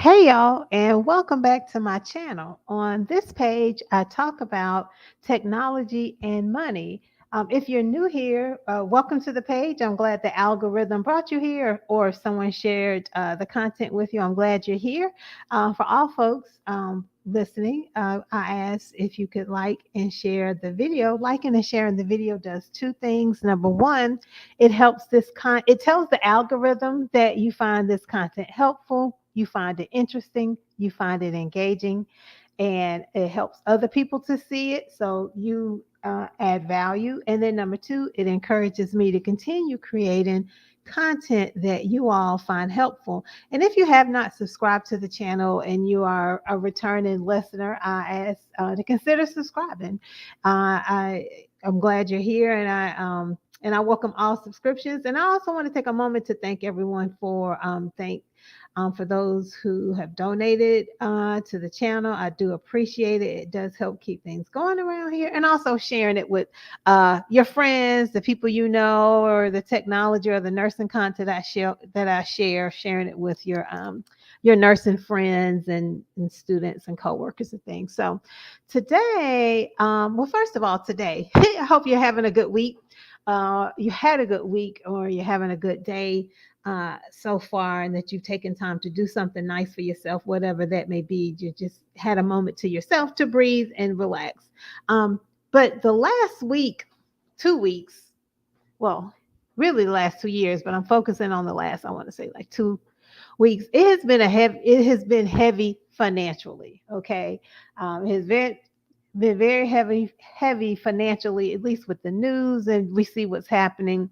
Hey y'all, and welcome back to my channel. On this page, I talk about technology and money. If you're new here, welcome to the page. I'm glad the algorithm brought you here, or if someone shared the content with you, I'm glad you're here. For all folks listening, I asked if you could like and share the video. Liking and sharing the video does two things. Number one, it tells the algorithm that you find this content helpful, you find it interesting, you find it engaging, and it helps other people to see it, so you add value. And then number two, it encourages me to continue creating content that you all find helpful. And if you have not subscribed to the channel and you are a returning listener, I ask to consider subscribing. I'm glad you're here, and I welcome all subscriptions. And I also want to take a moment to thank everyone for those who have donated to the channel. I do appreciate it. It does help keep things going around here, and also sharing it with your friends, the people you know, or the technology or the nursing content I share, sharing it with your nursing friends and students and coworkers and things. So today, well, first of all, today, I hope you're having a good week. You had a good week, or you're having a good day so far, and that you've taken time to do something nice for yourself, whatever that may be. You just had a moment to yourself to breathe and relax. But the last week, 2 weeks, well, really the last 2 years, but I'm focusing on the last, I want to say like 2 weeks. It has been heavy financially. Okay. It has been very heavy financially, at least with the news, and we see what's happening.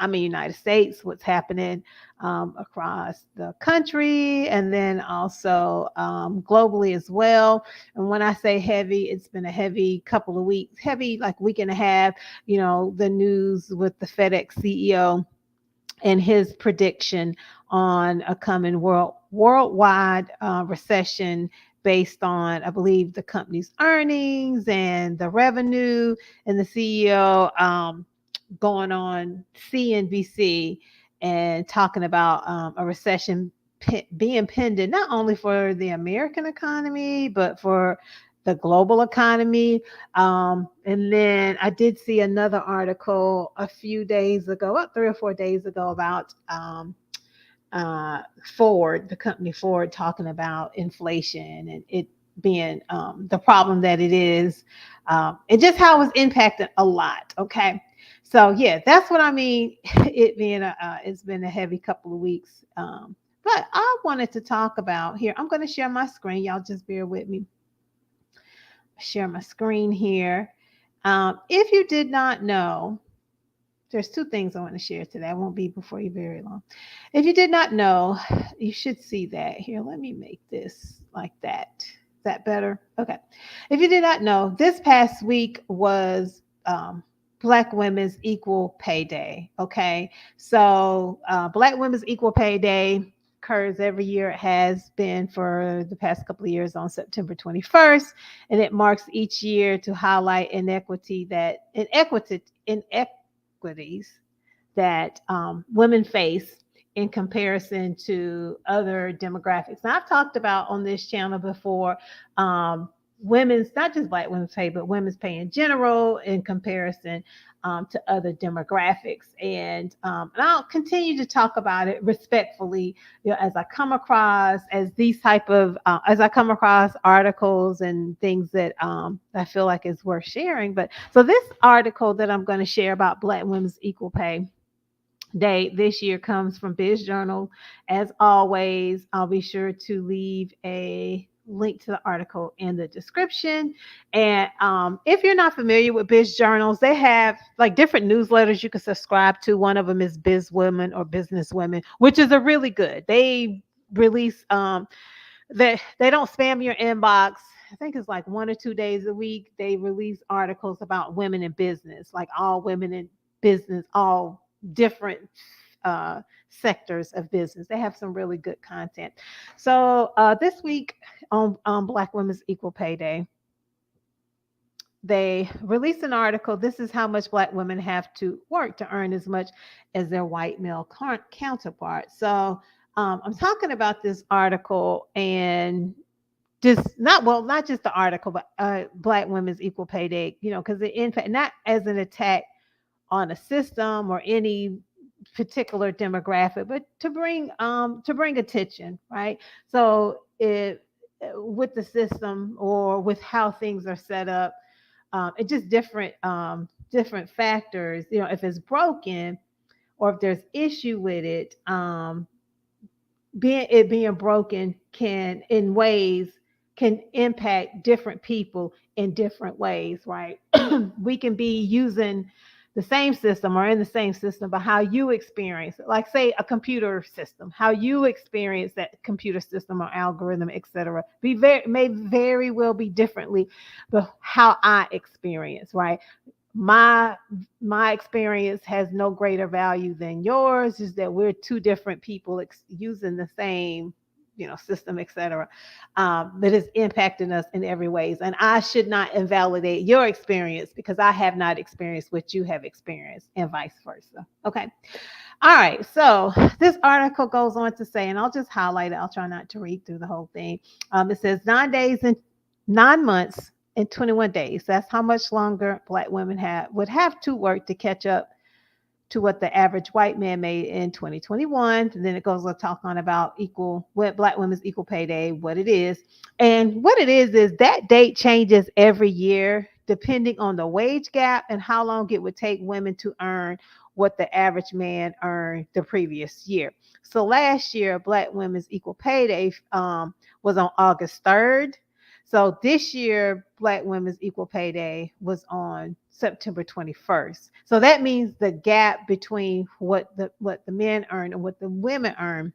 I'm in the United States, what's happening across the country, and then also globally as well. And when I say heavy, it's been a heavy couple of weeks, heavy like week and a half. The news with the FedEx CEO and his prediction on a coming worldwide recession based on, I believe, the company's earnings and the revenue, and the CEO going on CNBC and talking about a recession being pending, not only for the American economy, but for the global economy. And then I did see another article a few days ago, about 3 or 4 days ago, about Ford, the company Ford, talking about inflation and it being the problem that it is, and just how it's impacted a lot. Okay. So yeah, that's what I mean. It's been a heavy couple of weeks. But I wanted to talk about here. I'm going to share my screen. Y'all just bear with me. Share my screen here. If you did not know, there's two things I want to share today. I won't be before you very long. If you did not know, you should see that here. Let me make this like that. Is that better? Okay. If you did not know, this past week was Black Women's Equal Pay Day. Okay. So Black Women's Equal Pay Day occurs every year. It has been for the past couple of years on September 21st, and it marks each year to highlight inequities that women face in comparison to other demographics. Now, I've talked about on this channel before, women's, not just Black women's pay, but women's pay in general in comparison to other demographics. And I'll continue to talk about it respectfully, as I come across as I come across articles and things that I feel like is worth sharing. But so this article that I'm going to share about Black women's equal pay day this year comes from Biz Journal. As always, I'll be sure to leave a link to the article in the description. And if you're not familiar with Biz Journals, they have like different newsletters you can subscribe to. One of them is Biz Women or Business Women, which is a really good. They release they don't spam your inbox. I think it's like 1 or 2 days a week. They release articles about women in business, like all women in business, all different sectors of business. They have some really good content. So this week on Black Women's Equal Pay Day, they released an article. This is how much Black women have to work to earn as much as their white male counterparts. So I'm talking about this article and just not just the article, but Black women's equal pay day, because it impact not as an attack on a system or any particular demographic, but to bring attention, right? So it with the system or with how things are set up, it just different factors. If it's broken or if there's issue with it, being broken can impact different people in different ways, right? We can be using the same system or in the same system, but how you experience it, like say a computer system, how you experience that computer system or algorithm, etc., may very well be differently, but how I experience, right? My experience has no greater value than yours, is that we're two different people using the same system, etc., that is impacting us in every ways, and I should not invalidate your experience because I have not experienced what you have experienced and vice versa. Okay. All right, so this article goes on to say, and I'll just highlight it, I'll try not to read through the whole thing. It says 9 days and 9 months and 21 days. That's how much longer Black women would have to work to catch up to what the average white man made in 2021. And then it goes on talk on about what Black women's equal pay day, what it is. And what it is that date changes every year depending on the wage gap and how long it would take women to earn what the average man earned the previous year. So last year, Black women's equal pay day was on August 3rd. So this year, Black women's equal pay day was on September 21st. So that means the gap between what the men earn and what the women earn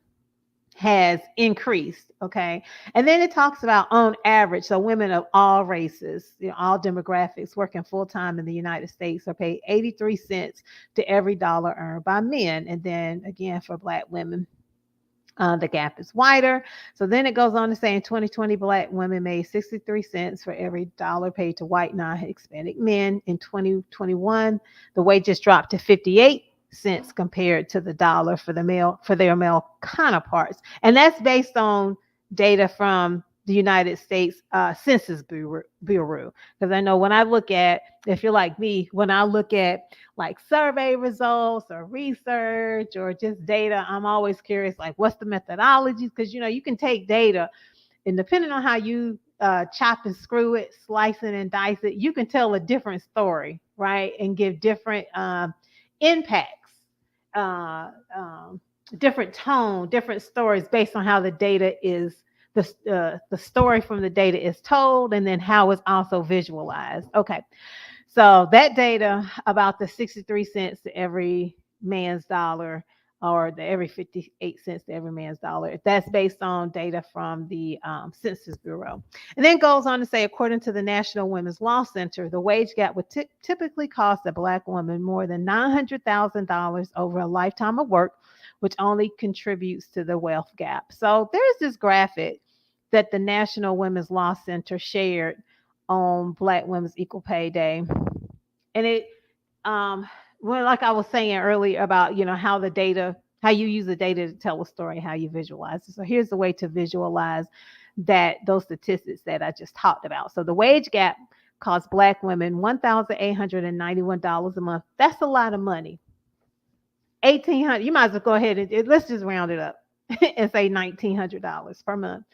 has increased. Okay. And then it talks about on average, so women of all races, all demographics working full time in the United States are paid 83 cents to every dollar earned by men. And then again, for Black women, the gap is wider. So then it goes on to say in 2020, Black women made 63 cents for every dollar paid to white non-Hispanic men. In 2021, the wages dropped to 58 cents compared to the dollar for their male counterparts. And that's based on data from the United States Census Bureau. Because I know when I look at, if you're like me, when I look at like survey results or research or just data, I'm always curious, like what's the methodology? Because you can take data and depending on how you chop and screw it, slice it and dice it, you can tell a different story, right? And give different impacts, uh, um, different tone, different stories based on how the data is. The story from the data is told and then how it's also visualized. Okay. So that data about the 63 cents to every man's dollar or the every 58 cents to every man's dollar, that's based on data from the Census Bureau. And then goes on to say, according to the National Women's Law Center, the wage gap would typically cost a Black woman more than $900,000 over a lifetime of work, which only contributes to the wealth gap. So there's this graphic that the National Women's Law Center shared on Black Women's Equal Pay Day. And it, well, like I was saying earlier about, how you use the data to tell a story, how you visualize it. So here's the way to visualize those statistics that I just talked about. So the wage gap costs Black women $1,891 a month. That's a lot of money. 1,800. You might as well go ahead and let's just round it up and say $1,900 per month.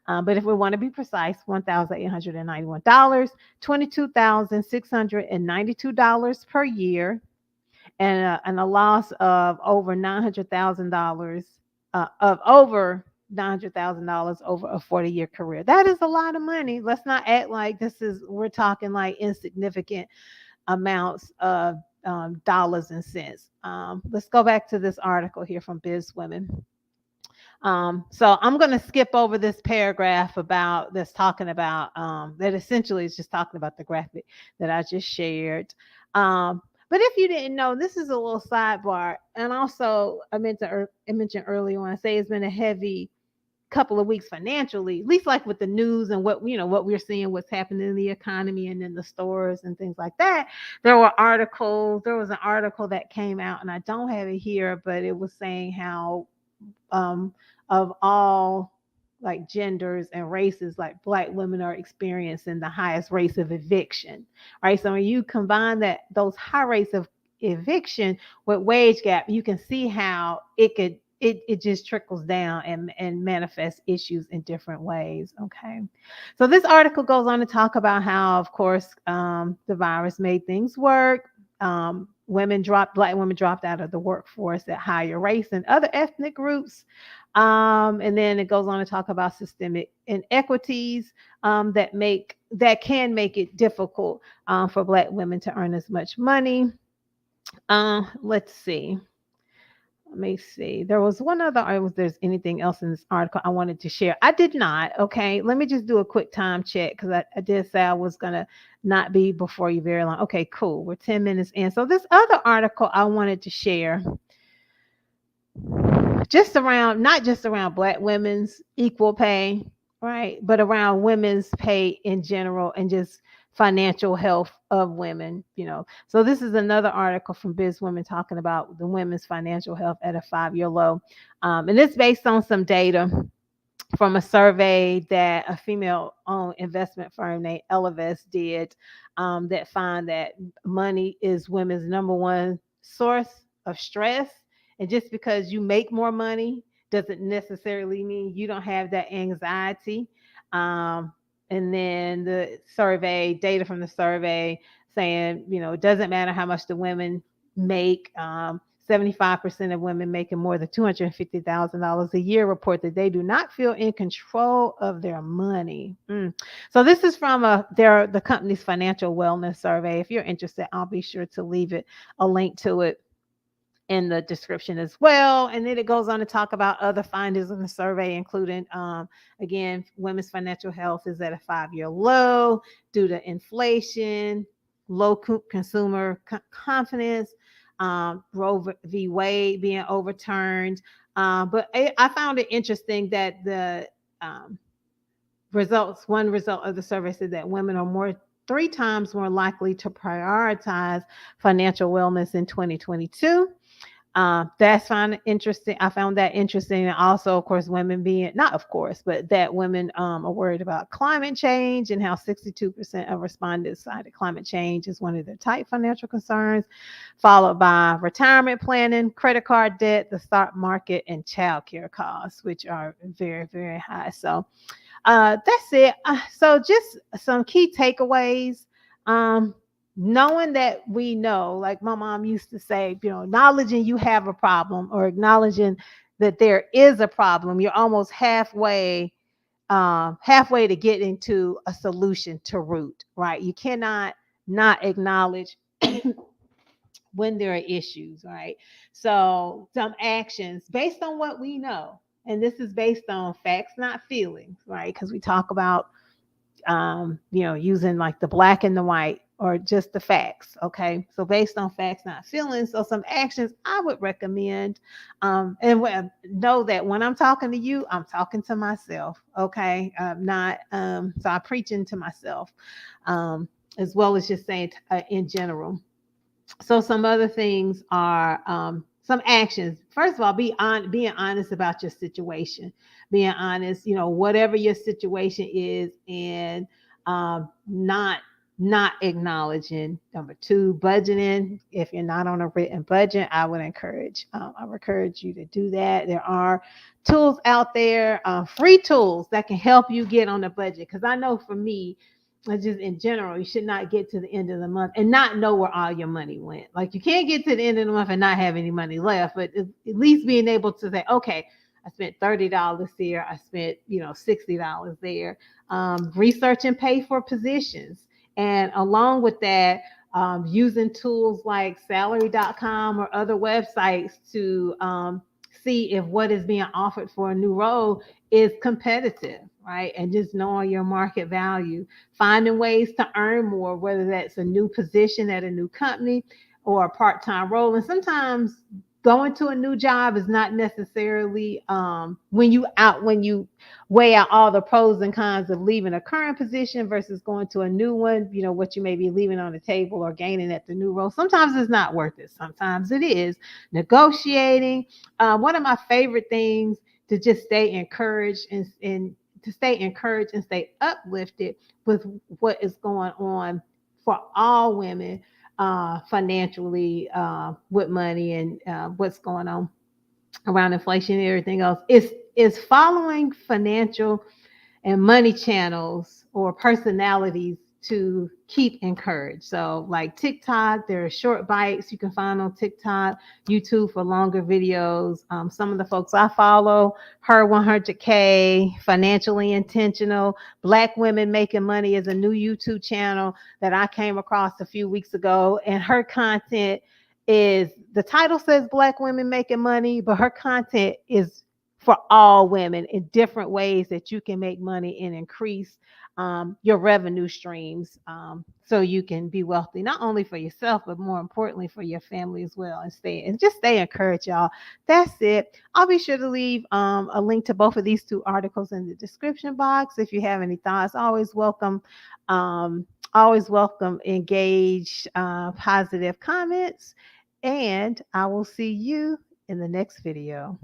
But if we want to be precise, $1,891, $22,692 per year, and a loss of over $900,000 over $900,000 over a 40-year career. That is a lot of money. Let's not act like we're talking like insignificant amounts of dollars and cents. Let's go back to this article here from Biz Women. So I'm going to skip over this paragraph that's talking about that essentially is just talking about the graphic that I just shared. But if you didn't know, this is a little sidebar. And also, I mentioned earlier when I say it's been a heavy couple of weeks financially, at least like with the news and what we're seeing, what's happening in the economy and in the stores and things like that. There was an article that came out, and I don't have it here, but it was saying how um, of all like genders and races, like Black women are experiencing the highest rates of eviction, right? So when you combine those high rates of eviction with wage gap, you can see how it just trickles down and manifests issues in different ways. Okay. So this article goes on to talk about how, of course, the virus made things work. Black women dropped out of the workforce at higher rates than other ethnic groups. And then it goes on to talk about systemic inequities that can make it difficult for Black women to earn as much money. Let's see. Let me see. There was one other. If there's anything else in this article I wanted to share. I did not. Okay. Let me just do a quick time check because I did say I was going to not be before you very long. Okay, cool. We're 10 minutes in. So, this other article I wanted to share not just around Black women's equal pay, right? But around women's pay in general and just financial health of women. So this is another article from Biz Women talking about the women's financial health at a 5-year low. And it's based on some data from a survey that a female-owned investment firm named Elevest did, that find that money is women's number one source of stress. And just because you make more money doesn't necessarily mean you don't have that anxiety. Um, and then the survey, data from the survey saying, it doesn't matter how much the women make. 75% of women making more than $250,000 a year report that they do not feel in control of their money. So this is from the company's financial wellness survey. If you're interested, I'll be sure to leave a link to it in the description as well. And then it goes on to talk about other findings in the survey, including, again, women's financial health is at a 5-year low due to inflation, low consumer confidence, Roe v. Wade being overturned. But I found it interesting that the one result of the survey said that women are 3 times more likely to prioritize financial wellness in 2022. That's interesting. I found that interesting. And also, of course, that women are worried about climate change and how 62% of respondents cited climate change as one of their top financial concerns, followed by retirement planning, credit card debt, the stock market, and childcare costs, which are very, very high. So that's it. So just some key takeaways. Knowing that we know, like my mom used to say, acknowledging you have a problem or acknowledging that there is a problem, you're almost halfway to getting to a solution to root, right? You cannot not acknowledge when there are issues, right? So some actions based on what we know, and this is based on facts, not feelings, right? Because we talk about using like the black and the white or just the facts. Okay. So based on facts, not feelings. So some actions I would recommend. Know that when I'm talking to you, I'm talking to myself. Okay. So I'm preaching to myself, as well as just saying in general. So some other things are, some actions. First of all, being honest about your situation, being honest, whatever your situation is, and not acknowledging. Number 2, budgeting. If you're not on a written budget, I encourage you to do that. There are tools out there, free tools that can help you get on a budget. Because I know for me, just in general, you should not get to the end of the month and not know where all your money went. Like you can't get to the end of the month and not have any money left, but at least being able to say, okay, I spent $30 here. I spent, $60 there. Research and pay for positions. And along with that, using tools like salary.com or other websites to see if what is being offered for a new role is competitive, right? And just knowing your market value, finding ways to earn more, whether that's a new position at a new company or a part-time role. And sometimes going to a new job is not necessarily when you weigh out all the pros and cons of leaving a current position versus going to a new one, what you may be leaving on the table or gaining at the new role. Sometimes it's not worth it. Sometimes it is. Negotiating. One of my favorite things to just stay encouraged and to stay encouraged and stay uplifted with what is going on for all women financially with money and what's going on around inflation and everything else is following financial and money channels or personalities to keep encouraged. So like TikTok, there are short bites you can find on TikTok, YouTube for longer videos. Some of the folks I follow, Her 100K, Financially Intentional, Black Women Making Money is a new YouTube channel that I came across a few weeks ago. And her content is, the title says Black Women Making Money, but her content is for all women in different ways that you can make money and increase your revenue streams so you can be wealthy, not only for yourself, but more importantly for your family as well. And just stay encouraged, y'all. That's it. I'll be sure to leave a link to both of these two articles in the description box. If you have any thoughts, always welcome engaged, positive comments. And I will see you in the next video.